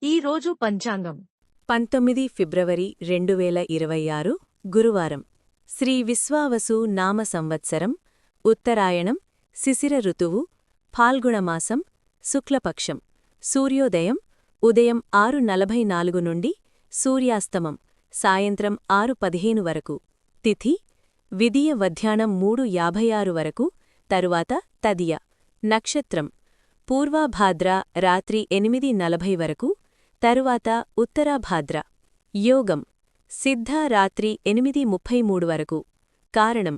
ఈ రోజు పంచాంగం 19 ఫిబ్రవరి 2026 గురువారం శ్రీ విశ్వావసు నామ సంవత్సరం ఉత్తరాయణం శిశిర ఋతువు ఫాల్గుణమాసం శుక్లపక్షం సూర్యోదయం ఉదయం 6:44 నుండి సూర్యాస్తమం సాయంత్రం 6:15 వరకు తిథి విదియ మధ్యాహ్నం 3:56 వరకు తరువాత తదియ నక్షత్రం పూర్వాభాద్ర రాత్రి 8:40 వరకు తరువాత ఉత్తరాభాద్ర యోగం సిద్ధ రాత్రి 8:33 వరకు కారణం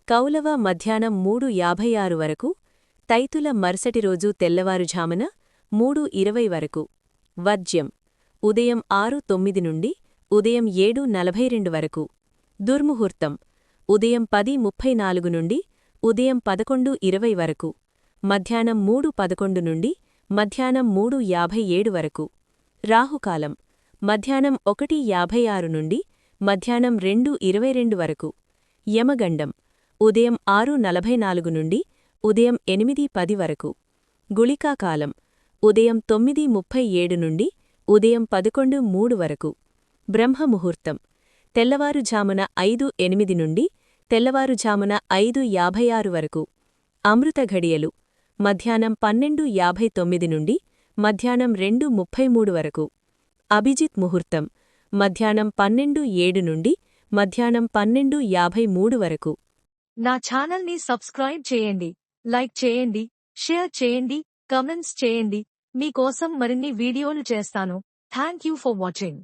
కౌలవ మధ్యాహ్నం 3:56 వరకు తైతుల మరుసటి రోజు తెల్లవారుఝామున 3:20 వరకు వర్జ్యం ఉదయం 6:09 నుండి ఉదయం 7:42 వరకు దుర్ముహూర్తం ఉదయం 10:34 నుండి ఉదయం 11:20 వరకు మధ్యాహ్నం 3:11 నుండి మధ్యాహ్నం 3:57 వరకు రాహుకాలం మధ్యాహ్నం 1:56 నుండి మధ్యాహ్నం 2:22 వరకు యమగండం ఉదయం 6:44 నుండి ఉదయం 8:10 వరకు గుళికాకాలం ఉదయం 9:37 నుండి ఉదయం 11:03 వరకు బ్రహ్మముహూర్తం తెల్లవారుఝామున 5:08 నుండి తెల్లవారుఝామున 5:56 వరకు అమృత ఘడియలు మధ్యాహ్నం 12:59 నుండి మధ్యాహ్నం 2:33 వరకు అభిజిత్ ముహూర్తం మధ్యాహ్నం 12:07 నుండి మధ్యాహ్నం 12:53 వరకు నా ఛానల్ని సబ్స్క్రైబ్ చేయండి, లైక్ చేయండి, షేర్ చేయండి, కమెంట్స్ చేయండి. మీకోసం మరిన్ని వీడియోలు చేస్తాను. Thank you for watching.